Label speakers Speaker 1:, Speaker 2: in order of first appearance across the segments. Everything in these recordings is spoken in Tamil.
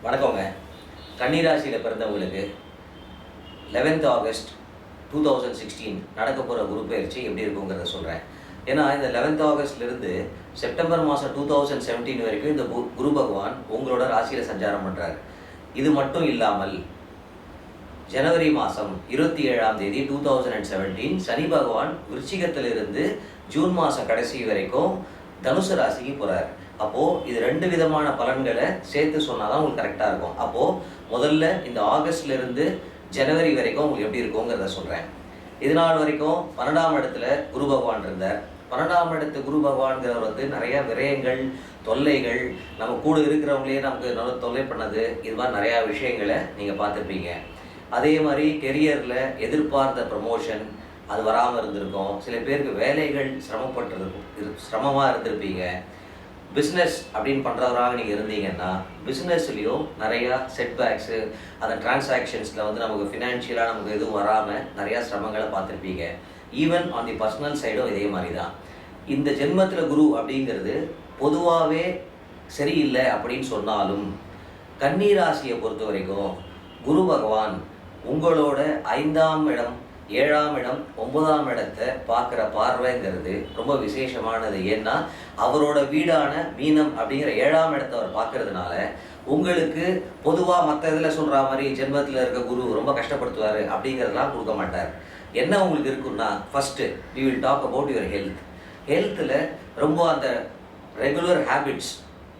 Speaker 1: வணக்கங்க. கன்னிராசியில் பிறந்தவங்களுக்கு 11th ஆகஸ்ட் 2016 நடக்க போகிற குரு பயிற்சி எப்படி இருக்குங்கிறத சொல்கிறேன். ஏன்னா இந்த 11th ஆகஸ்ட்லேருந்து செப்டம்பர் மாதம் 2017 வரைக்கும் இந்த குரு பகவான் உங்களோட ராசியில் சஞ்சாரம் பண்ணுறார். இது மட்டும் இல்லாமல் ஜனவரி மாதம் 27ஆம் தேதி 2017 சனி பகவான் விருச்சிகத்திலிருந்து ஜூன் மாதம் கடைசி வரைக்கும் தனுசு ராசிக்கு போகிறார். அப்போது இது 2 விதமான பலன்களை சேர்த்து சொன்னால் தான் உங்களுக்கு கரெக்டாக இருக்கும். அப்போது முதல்ல இந்த ஆகஸ்ட்லேருந்து ஜனவரி வரைக்கும் உங்களுக்கு எப்படி இருக்குங்கிறத சொல்கிறேன். இது நாள் வரைக்கும் 12ஆம் இடத்துல குரு பகவான் இருந்தார். 12ஆம் இடத்து குரு பகவான்கிறவர் நிறையா விரயங்கள், தொல்லைகள், நம்ம கூட இருக்கிறவங்களே நமக்கு நல்ல தொல்லை பண்ணது, இது மாதிரி நிறையா விஷயங்களை நீங்கள் பார்த்துருப்பீங்க. அதே மாதிரி கெரியரில் எதிர்பார்த்த ப்ரமோஷன் அது வராமல் இருந்திருக்கும். சில பேருக்கு வேலைகள் சிரமமாக இருந்திருப்பீங்க. பிஸ்னஸ் அப்படின்னு பண்ணுறவராக நீங்கள் இருந்தீங்கன்னா பிஸ்னஸ்லேயும் நிறையா செட்பேக்ஸு, அந்த டிரான்சாக்ஷன்ஸில் நமக்கு ஃபினான்ஷியலாக நமக்கு எதுவும் வராமல் நிறையா சிரமங்களை பார்த்துருப்பீங்க. ஈவன் ஆன் தி பர்சனல் சைடும் இதே மாதிரி தான். இந்த ஜென்மத்தில் குரு அப்படிங்கிறது பொதுவாகவே சரியில்லை அப்படின்னு சொன்னாலும் கன்னி ராசியை பொறுத்த வரைக்கும் குரு பகவான் உங்களோட 5ஆம் இடம், 7ஆம் இடம், 9ஆம் இடத்தை பார்க்குற பார்வைங்கிறது ரொம்ப விசேஷமானது. ஏன்னா அவரோட வீடான மீனம் அப்படிங்கிற 7ஆம் இடத்தை அவர் பார்க்கறதுனால உங்களுக்கு பொதுவாக மற்ற இதில் சொல்கிற மாதிரி ஜென்மத்தில் இருக்க குரு ரொம்ப கஷ்டப்படுத்துவார் அப்படிங்கிறதெல்லாம் கொடுக்க மாட்டார். என்ன உங்களுக்கு இருக்குன்னா, first we will talk about your ஹெல்த்தில் ரொம்ப அந்த ரெகுலர் ஹேபிட்ஸ்,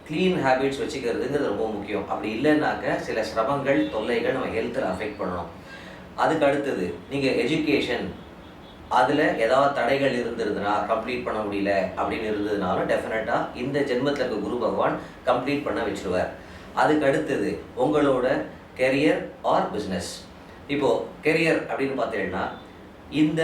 Speaker 1: க்ளீன் ஹேபிட்ஸ் வச்சுக்கிறதுங்கிறது ரொம்ப முக்கியம். அப்படி இல்லைன்னாக்க சில சிரமங்கள், தொல்லைகள் நம்ம ஹெல்த்தில் அஃபெக்ட் பண்ணணும். அதுக்கு அடுத்தது நீங்கள் எஜுகேஷன், அதில் ஏதாவது தடைகள் இருந்திருதுன்னா, கம்ப்ளீட் பண்ண முடியல அப்படின்னு இருந்ததுனாலும் டெஃபினட்டாக இந்த ஜென்மத்தில் இருக்க குரு பகவான் கம்ப்ளீட் பண்ண வச்சுருவார். அதுக்கு அடுத்தது உங்களோட கெரியர் ஆர் பிஸ்னஸ். இப்போது கெரியர் அப்படின்னு பார்த்தீங்கன்னா இந்த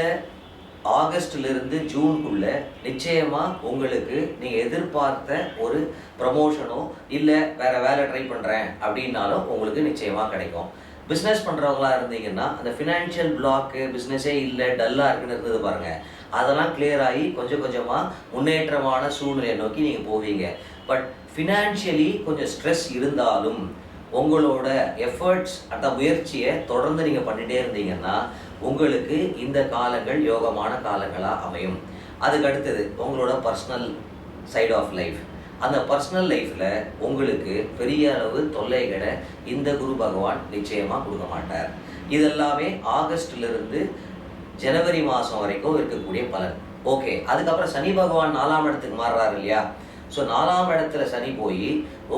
Speaker 1: ஆகஸ்ட்லேருந்து ஜூனுக்குள்ளே நிச்சயமாக உங்களுக்கு நீங்கள் எதிர்பார்த்த ஒரு ப்ரமோஷனோ இல்லை வேறு வேலை ட்ரை பண்ணுறேன் அப்படின்னாலும் உங்களுக்கு நிச்சயமாக கிடைக்கும். பிஸ்னஸ் பண்ணுறவங்களா இருந்தீங்கன்னா அந்த ஃபினான்ஷியல் பிளாக்கு, பிஸ்னஸே இல்லை, டல்லாக இருக்குன்னு இருந்தது பாருங்கள், அதெல்லாம் கிளியர் ஆகி கொஞ்சம் கொஞ்சமாக முன்னேற்றமான சூழ்நிலையை நோக்கி நீங்கள் போவீங்க. பட் ஃபினான்ஷியலி கொஞ்சம் ஸ்ட்ரெஸ் இருந்தாலும் உங்களோட எஃபர்ட்ஸ், அந்த முயற்சியை தொடர்ந்து நீங்கள் பண்ணிகிட்டே இருந்தீங்கன்னா உங்களுக்கு இந்த காலங்கள் யோகமான காலங்களாக அமையும். அதுக்கு அடுத்தது உங்களோட பர்சனல் சைட் ஆஃப் லைஃப். அந்த பர்சனல் லைஃப்பில் உங்களுக்கு பெரிய அளவு தொல்லைகளை இந்த குரு பகவான் நிச்சயமாக கொடுக்க மாட்டார். இதெல்லாமே ஆகஸ்ட்லேருந்து ஜனவரி மாதம் வரைக்கும் இருக்கக்கூடிய பலன். ஓகே, அதுக்கப்புறம் சனி பகவான் 4ஆம் இடத்துக்கு மாறுறாரு இல்லையா? ஸோ 4ஆம் இடத்துல சனி போய்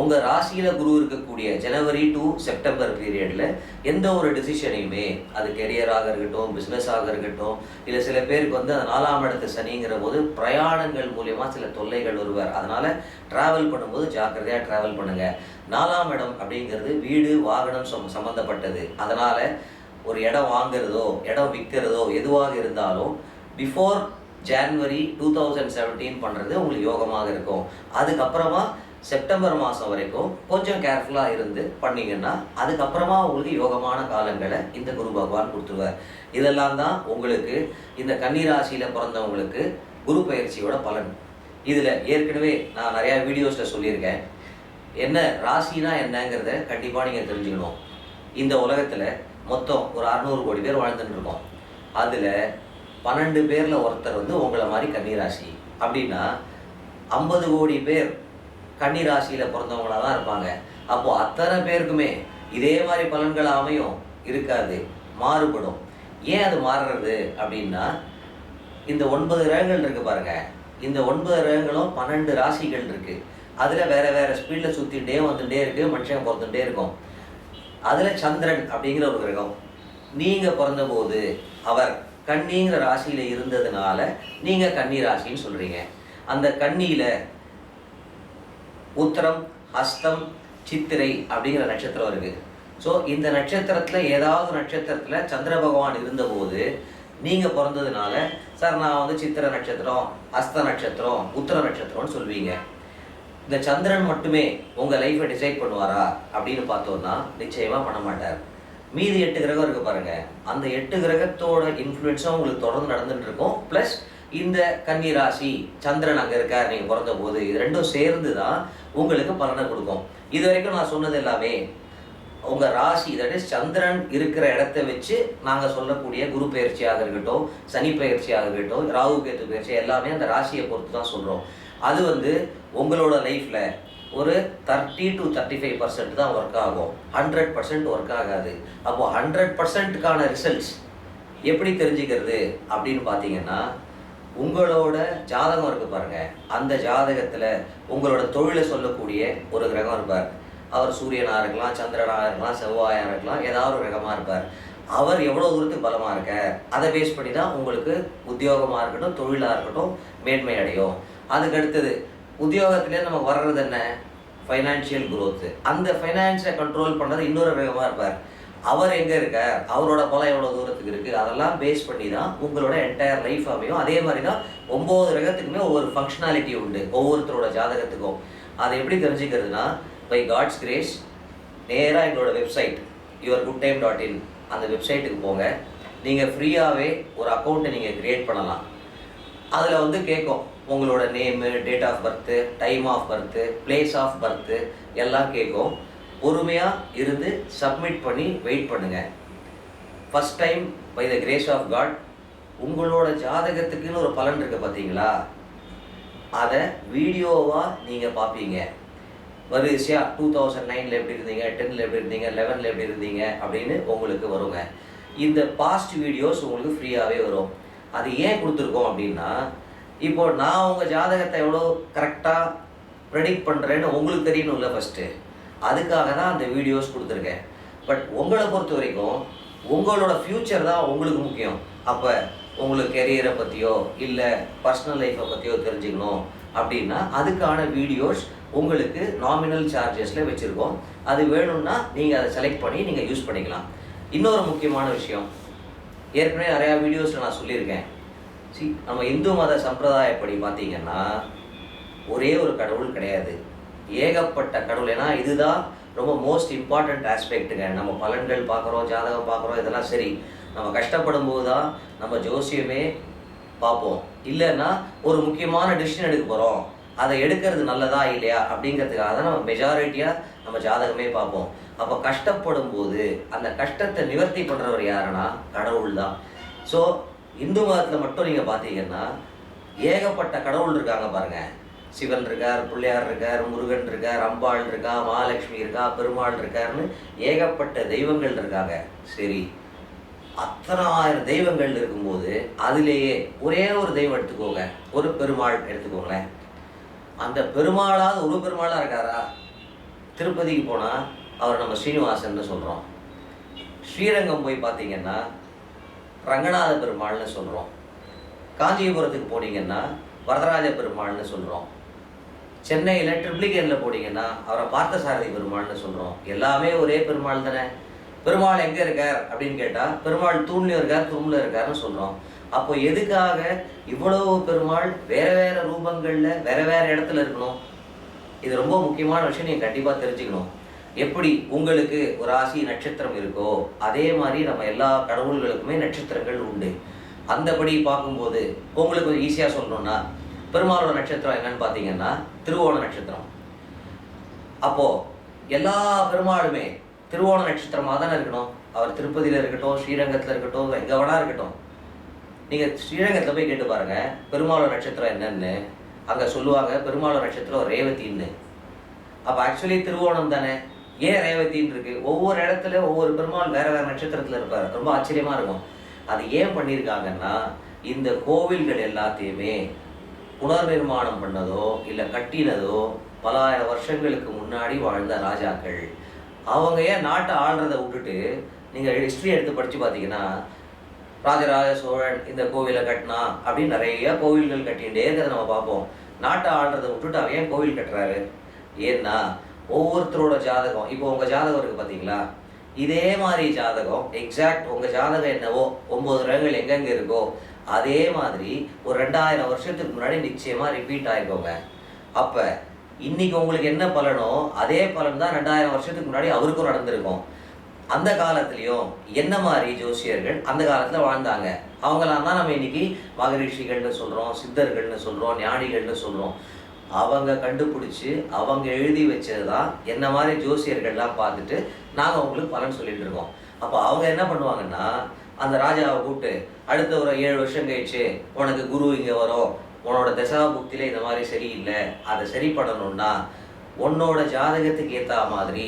Speaker 1: உங்கள் ராசியில் குரு இருக்கக்கூடிய ஜனவரி டு செப்டம்பர் பீரியடில் எந்த ஒரு டிசிஷனையுமே, அது கெரியராக இருக்கட்டும், பிஸ்னஸாக இருக்கட்டும், இல்லை சில பேருக்கு அந்த 4ஆம் இடத்து சனிங்கிற போது பிரயாணங்கள் மூலயமா சில தொல்லைகள் வருவார். அதனால் ட்ராவல் பண்ணும்போது ஜாக்கிரதையாக ட்ராவல் பண்ணுங்கள். 4ஆம் இடம் அப்படிங்கிறது வீடு, வாகனம் சம்மந்தப்பட்டது. அதனால் ஒரு இடம் வாங்குறதோ, இடம் விற்கிறதோ எதுவாக இருந்தாலும் பிஃபோர் ஜான்வரி 2017 பண்ணுறது உங்களுக்கு யோகமாக இருக்கும். அதுக்கப்புறமா செப்டம்பர் மாதம் வரைக்கும் கொஞ்சம் கேர்ஃபுல்லாக இருந்து பண்ணிங்கன்னா அதுக்கப்புறமா உங்களுக்கு யோகமான காலங்களை இந்த குரு பகவான் கொடுத்துருவார். இதெல்லாம் தான் உங்களுக்கு இந்த கன்னி ராசியில் பிறந்தவங்களுக்கு குரு பயிற்சியோட பலன். இதில் ஏற்கனவே நான் நிறையா வீடியோஸில் சொல்லியிருக்கேன். என்ன ராசினா என்னங்கிறத கண்டிப்பாக நீங்கள் தெரிஞ்சுக்கணும். இந்த உலகத்தில் மொத்தம் ஒரு 600 கோடி பேர் வாழ்ந்துட்டு இருக்கோம். அதில் 12 பேரில் ஒருத்தர் உங்களை மாதிரி கன்னிராசி அப்படின்னா 50 கோடி பேர் கன்னிராசியில் பிறந்தவங்களாக தான் இருப்பாங்க. அப்போது அத்தனை பேருக்குமே இதே மாதிரி பலன்கள் அமையும் இருக்காது, மாறுபடும். ஏன் அது மாறுறது அப்படின்னா இந்த 9 கிரகங்கள் இருக்குது பாருங்கள். இந்த 9 கிரகங்களும் 12 ராசிகள் இருக்குது. அதில் வேறு வேறு ஸ்பீடில் சுற்றிகிட்டே வந்துகிட்டே இருக்குது, மனுஷன் பிறந்துகிட்டே இருக்கும். அதில் சந்திரன் அப்படிங்கிற ஒரு கிரகம் நீங்கள் பிறந்தபோது அவர் கன்னிங்கிற ராசியில் இருந்ததுனால நீங்கள் கன்னி ராசின்னு சொல்கிறீங்க. அந்த கன்னியில் உத்திரம், ஹஸ்தம், சித்திரை அப்படிங்கிற நட்சத்திரம் இருக்குது. ஸோ இந்த நட்சத்திரத்தில் ஏதாவது நட்சத்திரத்தில் சந்திர பகவான் இருந்தபோது நீங்கள் பிறந்ததுனால சார் நான் சித்திரை நட்சத்திரம், ஹஸ்த நட்சத்திரம், உத்திர நட்சத்திரம்னு சொல்வீங்க. இந்த சந்திரன் மட்டுமே உங்கள் லைஃப்பை டிசைட் பண்ணுவாரா அப்படின்னு பார்த்தோன்னா நிச்சயமாக பண்ண மாட்டார். மீதி 8 கிரகம் இருக்குது பாருங்கள். அந்த 8 கிரகத்தோட இன்ஃப்ளூயன்ஸும் உங்களுக்கு தொடர்ந்து நடந்துகிட்டு இருக்கும். ப்ளஸ் இந்த கன்னி ராசி சந்திரன் அங்கே இருக்கார் நீங்கள் பிறந்த போது, இது ரெண்டும் சேர்ந்து தான் உங்களுக்கு பலனை கொடுக்கும். இது வரைக்கும் நான் சொன்னது எல்லாமே உங்கள் ராசி, தட் இஸ் சந்திரன் இருக்கிற இடத்த வச்சு நாங்கள் சொல்லக்கூடிய குரு பயிற்சியாக இருக்கட்டும், சனி பயிற்சியாக இருக்கட்டும், ராகு கேத்து பயிற்சி எல்லாமே அந்த ராசியை பொறுத்து தான் சொல்கிறோம். அது உங்களோட லைஃப்பில் ஒரு 30 to 35% தான் ஒர்க் ஆகும், 100% ஒர்க் ஆகாது. அப்போது 100%க்கான ரிசல்ட்ஸ் எப்படி தெரிஞ்சுக்கிறது அப்படின்னு பார்த்தீங்கன்னா, உங்களோட ஜாதகம் இருக்குது பாருங்கள், அந்த ஜாதகத்தில் உங்களோட தொழிலை சொல்லக்கூடிய ஒரு கிரகம் இருப்பார். அவர் சூரியனாக இருக்கலாம், சந்திரனாக இருக்கலாம், செவ்வாயாக இருக்கலாம், ஏதாவது ஒரு கிரகமாக இருப்பார். அவர் எவ்வளோ தூரத்துக்கு பலமாக இருக்கார், அதை பேஸ் பண்ணி தான் உங்களுக்கு உத்தியோகமாக இருக்கட்டும், தொழிலாக இருக்கட்டும் மேன்மை அடையும். அதுக்கு அடுத்தது உத்தியோகத்திலே நமக்கு வர்றது என்ன, ஃபைனான்ஷியல் குரோத்து. அந்த ஃபைனான்ஸை கண்ட்ரோல் பண்ணுறது இன்னொரு கிரகமாக இருப்பார். அவர் எங்கே இருக்கார், அவரோட பலம் எவ்வளோ தூரத்துக்கு இருக்குது, அதெல்லாம் பேஸ் பண்ணி தான் உங்களோட என்டையர் லைஃப் அமையும். அதே மாதிரி தான் 9 கிரகத்துக்குமே ஒவ்வொரு ஃபங்க்ஷனாலிட்டி உண்டு ஒவ்வொருத்தரோட ஜாதகத்துக்கும். அதை எப்படி தெரிஞ்சுக்கிறதுனா, பை காட்ஸ் கிரேஸ் நேராக எங்களோட வெப்சைட் yourgoodtime.in அந்த வெப்சைட்டுக்கு போங்க. நீங்கள் ஃப்ரீயாகவே ஒரு அக்கௌண்ட்டை நீங்கள் க்ரியேட் பண்ணலாம். அதில் கேட்கும் உங்களோட name, date of birth, time of birth, place of birth எல்லாம் கேட்கும். பொறுமையாக இருந்து சப்மிட் பண்ணி வெயிட் பண்ணுங்கள். First time by the grace of God உங்களோட ஜாதகத்துக்குன்னு ஒரு பலன் இருக்குது பார்த்தீங்களா, அதை வீடியோவாக நீங்கள் பார்ப்பீங்க. வரிசையாக 2009 எப்படி இருந்தீங்க, 10 எப்படி இருந்தீங்க, 11 எப்படி இருந்தீங்க அப்படின்னு உங்களுக்கு வருங்க. இந்த பாஸ்ட் வீடியோஸ் உங்களுக்கு ஃப்ரீயாகவே வரும். அது ஏன் கொடுத்துருக்கோம் அப்படின்னா, இப்போ நான் உங்கள் ஜாதகத்தை எவ்வளோ கரெக்டாக ப்ரெடிக்ட் பண்ணுறேன்னு உங்களுக்கு தெரியணும்ல ஃபஸ்ட்டு, அதுக்காக தான் அந்த வீடியோஸ் கொடுத்துருக்கேன். பட் உங்களை பொறுத்த வரைக்கும் உங்களோட ஃப்யூச்சர் தான் உங்களுக்கு முக்கியம். அப்போ உங்களுக்கு கெரியரை பற்றியோ இல்லை பர்சனல் லைஃப்பை பற்றியோ தெரிஞ்சுக்கணும் அப்படின்னா அதுக்கான வீடியோஸ் உங்களுக்கு நாமினல் சார்ஜஸில் வச்சுருக்கோம். அது வேணும்னா நீங்கள் அதை செலக்ட் பண்ணி நீங்கள் யூஸ் பண்ணிக்கலாம். இன்னொரு முக்கியமான விஷயம், ஏற்கனவே நிறையா வீடியோஸில் நான் சொல்லியிருக்கேன். நம்ம இந்து மத சம்பிரதாயப்படி பார்த்தீங்கன்னா ஒரே ஒரு கடவுள் கிடையாது, ஏகப்பட்ட கடவுள். ஏன்னா இதுதான் ரொம்ப மோஸ்ட் இம்பார்ட்டண்ட் ஆஸ்பெக்ட்டுங்க. நம்ம பலன்கள் பார்க்குறோம், ஜாதகம் பார்க்குறோம், இதெல்லாம் சரி. நம்ம கஷ்டப்படும் போது தான் நம்ம ஜோசியமே பார்ப்போம். இல்லைன்னா ஒரு முக்கியமான டிசிஷன் எடுக்க போகிறோம், அதை எடுக்கிறது நல்லதா இல்லையா அப்படிங்கிறதுக்காக தான் நம்ம மெஜாரிட்டியாக நம்ம ஜாதகமே பார்ப்போம். அப்போ கஷ்டப்படும் போது அந்த கஷ்டத்தை நிவர்த்தி பண்ணுறவர் யாருன்னா கடவுள் தான். ஸோ இந்து மதத்தில் மட்டும் நீங்கள் பார்த்தீங்கன்னா ஏகப்பட்ட கடவுள் இருக்காங்க பாருங்கள். சிவன் இருக்கார், பிள்ளையார் இருக்கார், முருகன் இருக்கார், அம்பாள் இருக்கா, மகாலட்சுமி இருக்கா, பெருமாள் இருக்காருன்னு ஏகப்பட்ட தெய்வங்கள் இருக்காங்க. சரி, அத்தனை ஆயிரம் தெய்வங்கள் இருக்கும்போது அதிலேயே ஒரே ஒரு தெய்வம் எடுத்துக்கோங்க, ஒரு பெருமாள் எடுத்துக்கோங்களேன். அந்த பெருமாளாவது ஒரு பெருமாளாக இருக்காரா? திருப்பதிக்கு போனால் அவர் நம்ம ஸ்ரீனிவாசன்னு சொல்கிறோம். ஸ்ரீரங்கம் போய் பார்த்தீங்கன்னா ரங்கநாத பெருமாள்னு சொல்கிறோம். காஞ்சிபுரத்துக்கு போனீங்கன்னா வரதராஜ பெருமாள்னு சொல்கிறோம். சென்னையில் ட்ரிப்ளிகேனில் போனீங்கன்னா அவரை பார்த்தசாரதி பெருமாள்னு சொல்கிறோம். எல்லாமே ஒரே பெருமாள் தானே. பெருமாள் எங்கே இருக்கார் அப்படின்னு கேட்டால் பெருமாள் தூண்லையும் இருக்கார், துரும்பில் இருக்காருன்னு சொல்கிறோம். அப்போ எதுக்காக இவ்வளவு பெருமாள் வேறு வேறு ரூபங்களில் வேறு வேறு இடத்துல இருக்கணும்? இது ரொம்ப முக்கியமான விஷயம், நீங்கள் கண்டிப்பாக தெரிஞ்சுக்கணும். எப்படி உங்களுக்கு ஒரு ராசி நட்சத்திரம் இருக்கோ அதே மாதிரி நம்ம எல்லா கடவுள்களுக்குமே நட்சத்திரங்கள் உண்டு. அந்தபடி பார்க்கும்போது உங்களுக்கு கொஞ்சம் ஈஸியாக சொல்லணும்னா, பெருமாளோட நட்சத்திரம் என்னன்னு பார்த்தீங்கன்னா திருவோண நட்சத்திரம். அப்போது எல்லா பெருமாளுமே திருவோண நட்சத்திரமாக தானே இருக்கணும். அவர் திருப்பதியில் இருக்கட்டும், ஸ்ரீரங்கத்தில் இருக்கட்டும், எங்கே வேணா இருக்கட்டும். நீங்கள் ஸ்ரீரங்கத்தில் போய் கேட்டு பாருங்கள் பெருமாளோட நட்சத்திரம் என்னன்னு. அங்கே சொல்லுவாங்க பெருமாளோட நட்சத்திரம் ரேவதின்னு. அப்போ ஆக்சுவலி திருவோணம் தானே, ஏன் ரேவதின்னு இருக்கு? ஒவ்வொரு இடத்துல ஒவ்வொரு பெருமாள் வேறு வேறு நட்சத்திரத்தில் இருப்பார். ரொம்ப ஆச்சரியமாக இருக்கும். அது ஏன் பண்ணியிருக்காங்கன்னா, இந்த கோவில்கள் எல்லாத்தையுமே புனர் நிர்மாணம் பண்ணதோ இல்லை கட்டினதோ பல ஆயிரம் வருஷங்களுக்கு முன்னாடி வாழ்ந்த ராஜாக்கள். அவங்க ஏன் நாட்டை ஆள்றதை விட்டுட்டு நீங்கள் ஹிஸ்ட்ரி எடுத்து படித்து பார்த்தீங்கன்னா ராஜராஜ சோழன் இந்த கோவிலை கட்டினா அப்படின்னு நிறைய கோவில்கள் கட்டிகிட்டே இருக்கிறத நம்ம பார்ப்போம். நாட்டை ஆள்றதை விட்டுட்டு அவன் ஏன் கோவில் கட்டுறாரு? ஏன்னா ஒவ்வொருத்தரோட ஜாதகம், இப்போ உங்கள் ஜாதகம் இருக்குது பார்த்தீங்களா, இதே மாதிரி ஜாதகம் எக்ஸாக்ட் உங்கள் ஜாதகம் என்னவோ 9 கிரகங்கள் எங்கெங்கே இருக்கோ அதே மாதிரி ஒரு 2000 வருஷத்துக்கு முன்னாடி நிச்சயமாக ரிப்பீட் ஆகிக்கோங்க. அப்போ இன்றைக்கி உங்களுக்கு என்ன பலனோ அதே பலன் தான் 2000 வருஷத்துக்கு முன்னாடி அவருக்கும் நடந்திருக்கும். அந்த காலத்துலேயும் என்ன மாதிரி ஜோசியர்கள் அந்த காலத்தில் வாழ்ந்தாங்க, அவங்களாம் தான் நம்ம இன்றைக்கி மகரிஷிகள்னு சொல்கிறோம், சித்தர்கள்னு சொல்கிறோம், ஞானிகள்னு சொல்கிறோம். அவங்க கண்டுபிடிச்சி அவங்க எழுதி வச்சது தான் என்ன மாதிரி ஜோசியர்கள்லாம் பார்த்துட்டு நாங்கள் உங்களுக்கு பலன் சொல்லிட்டு இருக்கோம். அப்போ அவங்க என்ன பண்ணுவாங்கன்னா, அந்த ராஜாவை கூப்பிட்டு அடுத்த ஒரு 7 வருஷம் கழிச்சு உனக்கு குரு இங்கே வரும், உன்னோட தசா புக்தியில இந்த மாதிரி சரியில்லை, அதை சரி பண்ணணும்னா உன்னோட ஜாதகத்துக்கு ஏற்ற மாதிரி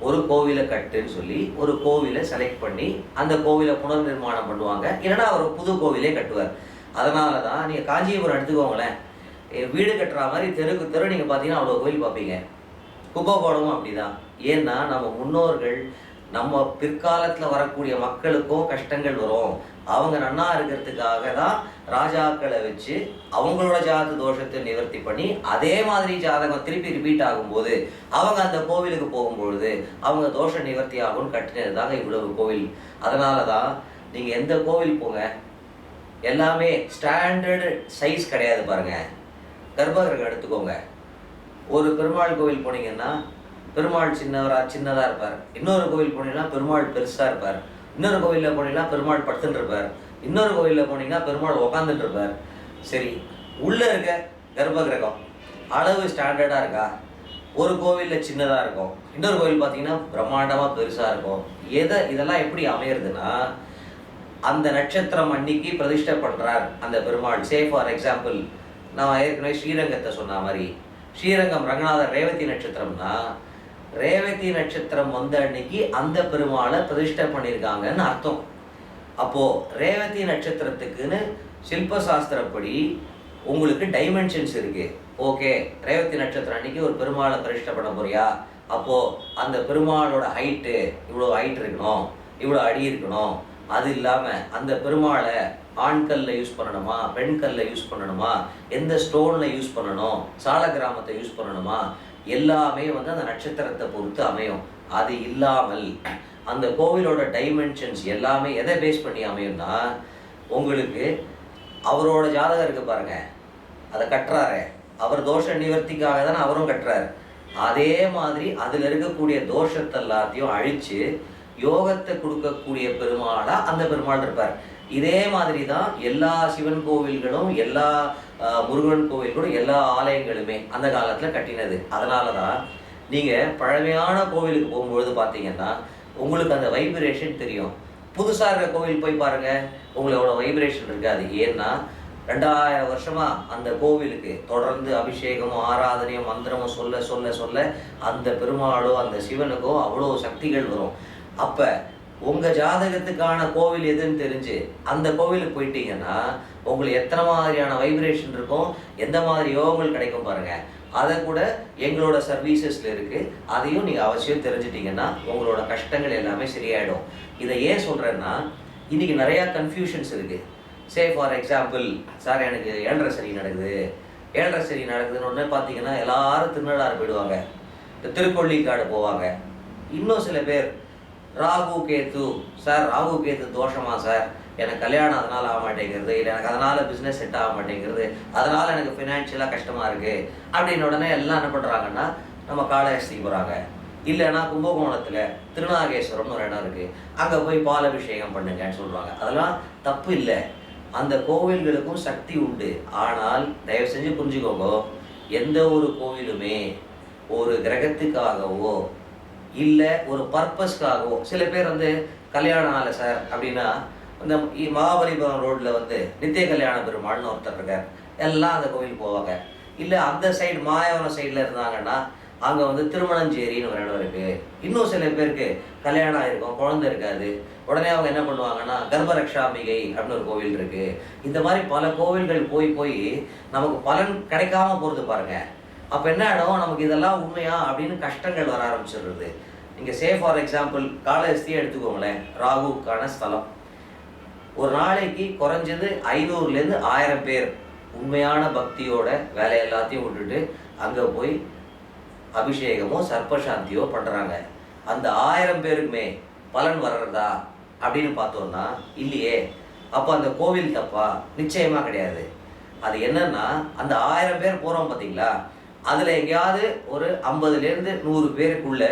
Speaker 1: ஒரு கோவிலை கட்டுன்னு சொல்லி ஒரு கோவிலை செலக்ட் பண்ணி அந்த கோவிலை புனர் நிர்மாணம் பண்ணுவாங்க. இல்லைன்னா அவர் புது கோவிலே கட்டுவார். அதனால தான் நீங்கள் காஞ்சிபுரம் எடுத்துக்கோங்களேன், வீடு கட்டுற மாதிரி தெருக்கு தெரு நீங்கள் பார்த்தீங்கன்னா அவ்வளோ கோவில் பார்ப்பீங்க. கும்பகோணமும் அப்படிதான். ஏன்னா நம்ம முன்னோர்கள் நம்ம பிற்காலத்தில் வரக்கூடிய மக்களுக்கும் கஷ்டங்கள் வரும், அவங்க நன்னா இருக்கிறதுக்காக தான் ராஜாக்களை வச்சு அவங்களோட ஜாத தோஷத்தை நிவர்த்தி பண்ணி அதே மாதிரி ஜாதகம் திருப்பி ரிப்பீட் ஆகும்போது அவங்க அந்த கோவிலுக்கு போகும்பொழுது அவங்க தோஷ நிவர்த்தி ஆகும்னு கட்டினது தாங்க இவ்வளவு கோவில். அதனால தான் நீங்கள் எந்த கோவில் போங்க எல்லாமே ஸ்டாண்டர்டு சைஸ் கிடையாது. பாருங்க, கர்ப்பகிரகம் எடுத்துக்கோங்க. ஒரு பெருமாள் கோவில் போனீங்கன்னா பெருமாள் சின்னதாக இருப்பார். இன்னொரு கோவில் போனீங்கன்னா பெருமாள் பெருசாக இருப்பார். இன்னொரு கோவிலில் போனீங்கன்னா பெருமாள் படுத்துட்டு இருப்பார். இன்னொரு கோவிலில் போனீங்கன்னா பெருமாள் உக்காந்துட்டு இருப்பார். சரி, உள்ளே இருக்க கர்ப்பகிரகம் அளவு ஸ்டாண்டர்டாக இருக்கா? ஒரு கோவிலில் சின்னதாக இருக்கும், இன்னொரு கோவில் பார்த்தீங்கன்னா பிரம்மாண்டமாக பெருசாக இருக்கும். இதெல்லாம் எப்படி அமையிறதுன்னா, அந்த நட்சத்திரம் அன்னைக்கு பிரதிஷ்டை பண்ணுறார் அந்த பெருமாள். ஃபார் எக்ஸாம்பிள், நான் ஏற்கனவே ஸ்ரீரங்கத்தை சொன்ன மாதிரி, ஸ்ரீரங்கம் ரங்கநாதர் ரேவதி நட்சத்திரம்னா ரேவதி நட்சத்திரம் வந்த அன்னைக்கு அந்த பெருமாளை பிரதிஷ்டை பண்ணியிருக்காங்கன்னு அர்த்தம். அப்போது ரேவதி நட்சத்திரத்துக்குன்னு சில்பசாஸ்திரப்படி உங்களுக்கு டைமென்ஷன்ஸ் இருக்குது. ஓகே, ரேவதி நட்சத்திரம் அன்னைக்கு ஒரு பெருமாளை பிரதிஷ்டை பண்ண போறியா, அப்போது அந்த பெருமாளோட ஹைட்டு இவ்வளோ ஹைட் இருக்கணும், இவ்வளோ அடி இருக்கணும். அது இல்லாமல் அந்த பெருமாளை ஆண்கல்ல யூஸ் பண்ணணுமா, பெண்கல்ல யூஸ் பண்ணணுமா, எந்த ஸ்டோனில் யூஸ் பண்ணணும், சால கிராமத்தை யூஸ் பண்ணணுமா, எல்லாமே அந்த நட்சத்திரத்தை பொறுத்து அமையும். அது இல்லாமல் அந்த கோவிலோட டைமென்ஷன்ஸ் எல்லாமே எதை பேஸ் பண்ணி அமையும்னா, உங்களுக்கு அவரோட ஜாதகம் இருக்கு பாருங்க, அதை கட்டுறாரு, அவர் தோஷ நிவர்த்திக்காக தானே அவரும் கட்டுறாரு. அதே மாதிரி அதில் இருக்கக்கூடிய தோஷத்தை எல்லாத்தையும் அழித்து யோகத்தை கொடுக்கக்கூடிய பெருமாளா அந்த பெருமாள் இருப்பார். இதே மாதிரி தான் எல்லா சிவன் கோவில்களும் எல்லா முருகன் கோவில்களும் எல்லா ஆலயங்களுமே அந்த காலத்தில் கட்டினது. அதனால தான் நீங்கள் பழமையான கோவிலுக்கு போகும்பொழுது பார்த்தீங்கன்னா உங்களுக்கு அந்த வைப்ரேஷன் தெரியும். புதுசாக இருக்கிற கோவில் போய் பாருங்கள், உங்களோட வைப்ரேஷன் இருக்காது. ஏன்னா 2000 வருஷமாக அந்த கோவிலுக்கு தொடர்ந்து அபிஷேகமும் ஆராதனையும் மந்திரமும் சொல்ல சொல்ல சொல்ல அந்த பெருமாளோ அந்த சிவனுக்கோ அவ்வளோ சக்திகள் வரும். அப்போ உங்கள் ஜாதகத்துக்கான கோவில் எதுன்னு தெரிஞ்சு அந்த கோவிலுக்கு போயிட்டீங்கன்னா உங்களுக்கு எத்தனை மாதிரியான வைப்ரேஷன் இருக்கும், எந்த மாதிரி யோகங்கள் கிடைக்கும் பாருங்கள். அதை கூட எங்களோட சர்வீசஸில் இருக்குது. அதையும் நீங்கள் அவசியம் தெரிஞ்சிட்டிங்கன்னா உங்களோட கஷ்டங்கள் எல்லாமே சரியாயிடும். இதை ஏன் சொல்கிறேன்னா, இன்றைக்கி நிறையா கன்ஃபியூஷன்ஸ் இருக்குது. ஃபார் எக்ஸாம்பிள், சார் எனக்கு 7.5 சனி நடக்குது, 7.5 சனி நடக்குதுன்னு ஒன்று பார்த்தீங்கன்னா எல்லாரும் திருநள்ளாறு போயிடுவாங்க, இந்த திருக்கொள்ளிக்காடு போவாங்க. இன்னும் சில பேர் ராகு கேத்து, சார் ராகு கேத்து தோஷமா சார், எனக்கு கல்யாணம் அதனால் ஆக மாட்டேங்கிறது, இல்லை எனக்கு அதனால் பிஸ்னஸ் செட் ஆக மாட்டேங்கிறது, அதனால் எனக்கு ஃபினான்ஷியலாக கஷ்டமாக இருக்குது அப்படின்னு உடனே எல்லாம் என்ன பண்ணுறாங்கன்னா நம்ம காளஹஸ்திக்கு போகிறாங்க. இல்லைன்னா கும்பகோணத்தில் திருநாகேஸ்வரம்னு ஒரு இடம் இருக்குது, அங்கே போய் பால் அபிஷேகம் பண்ணுங்கன்னு சொல்கிறாங்க. அதெல்லாம் தப்பு இல்லை, அந்த கோவில்களுக்கும் சக்தி உண்டு. ஆனால் தயவு செஞ்சு புரிஞ்சுக்கோங்க, எந்த ஒரு கோவிலுமே ஒரு கிரகத்துக்காகவோ இல்லை ஒரு பர்பஸ்க்காகவோ, சில பேர் கல்யாணம் ஆகலை சார் அப்படின்னா இந்த மகாபலிபுரம் ரோட்டில் நித்திய கல்யாண பெருமாள்னு ஒருத்தர் இருக்கார், எல்லாம் அந்த கோவில் போவாங்க. இல்லை அந்த சைடு மாயவரம் சைடில் இருந்தாங்கன்னா அங்கே திருமணஞ்சேரின்னு ஒரு இடம் இருக்குது. இன்னும் சில பேருக்கு கல்யாணம் ஆகிருக்கும், குழந்தை இருக்காது, உடனே அவங்க என்ன பண்ணுவாங்கன்னா கர்ப்பரக்ஷாம்பிகை அப்படின்னு ஒரு கோவில் இருக்குது. இந்த மாதிரி பல கோவில்கள் போய் போய் நமக்கு பலன் கிடைக்காம போகிறது பாருங்கள். அப்போ என்ன ஆகிடும், நமக்கு இதெல்லாம் உண்மையா அப்படின்னு கஷ்டங்கள் வர ஆரம்பிச்சிடுறது. நீங்கள் ஃபார் எக்ஸாம்பிள் காளஹஸ்தியை எடுத்துக்கோங்களேன், ராகுக்கான ஸ்தலம். ஒரு நாளைக்கு குறைஞ்சது 500லேருந்து 1000 பேர் உண்மையான பக்தியோட வேலை எல்லாத்தையும் விட்டுட்டு அங்கே போய் அபிஷேகமோ சர்ப்பசாந்தியோ பண்ணுறாங்க. அந்த 1000 பேருக்குமே பலன் வர்றதா அப்படின்னு பார்த்தோம்னா இல்லையே. அப்போ அந்த கோவில் தப்பா? நிச்சயமாக கிடையாது. அது என்னன்னா, அந்த 1000 பேர் போகிறோம் பார்த்தீங்களா, அதில் எங்கேயாவது ஒரு 50லேருந்து 100 பேருக்குள்ள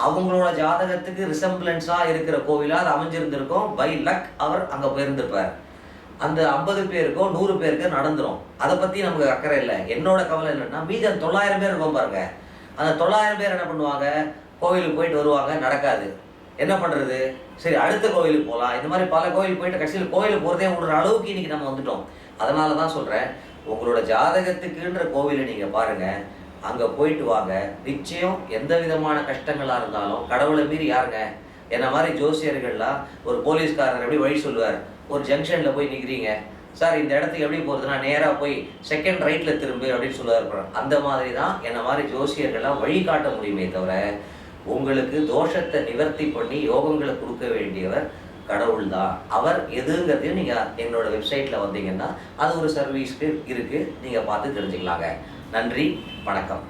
Speaker 1: அவங்களோட ஜாதகத்துக்கு ரிசம்பிளன்ஸாக இருக்கிற கோவிலாக அது அமைஞ்சிருந்திருக்கும். பை லக் அவர் அங்கே போயிருந்திருப்பார். அந்த 50 பேருக்கோ 100 பேருக்கோ நடந்துரும். அதை பற்றி நமக்கு அக்கறை இல்லை. என்னோட கவலை என்னன்னா மீதம் 900 பேர் இருக்கும் பாருங்க. அந்த 900 பேர் என்ன பண்ணுவாங்க, கோவிலுக்கு போயிட்டு வருவாங்க, நடக்காது. என்ன பண்ணுறது, சரி அடுத்த கோவிலுக்கு போகலாம். இந்த மாதிரி பல கோவில் போயிட்டு கடைசியில் கோவிலுக்கு போகிறதே விடுற அளவுக்கு இன்றைக்கி நம்ம வந்துட்டோம். அதனால தான் சொல்கிறேன், உங்களோட ஜாதகத்துக்குன்ற கோவிலை நீங்கள் பாருங்கள், அங்கே போயிட்டு வாங்க. நிச்சயம் எந்த விதமான கஷ்டங்களாக இருந்தாலும் கடவுளை மீறி யாருங்க, என்ன மாதிரி ஜோசியர்கள்லாம் ஒரு போலீஸ்காரர் எப்படி வழி சொல்லுவார், ஒரு ஜங்ஷனில் போய் நிற்கிறீங்க, சார் இந்த இடத்துக்கு எப்படி போகிறதுனா நேராக போய் செகண்ட் ரைட்டில் திரும்பு அப்படின்னு சொல்லுவார். அந்த மாதிரி தான் என்ன மாதிரி ஜோசியர்கள்லாம் வழி காட்ட முடியுமே தவிர, உங்களுக்கு தோஷத்தை நிவர்த்தி பண்ணி யோகங்களை கொடுக்க வேண்டியவர் கடவுள் தான். அவர் எதுங்கிறதையும் நீங்கள் என்னோட வெப்சைட்டில் வந்தீங்கன்னா அது ஒரு சர்வீஸ்க்கு இருக்குது, நீங்கள் பார்த்து தெரிஞ்சுக்கலாங்க. நன்றி, வணக்கம்.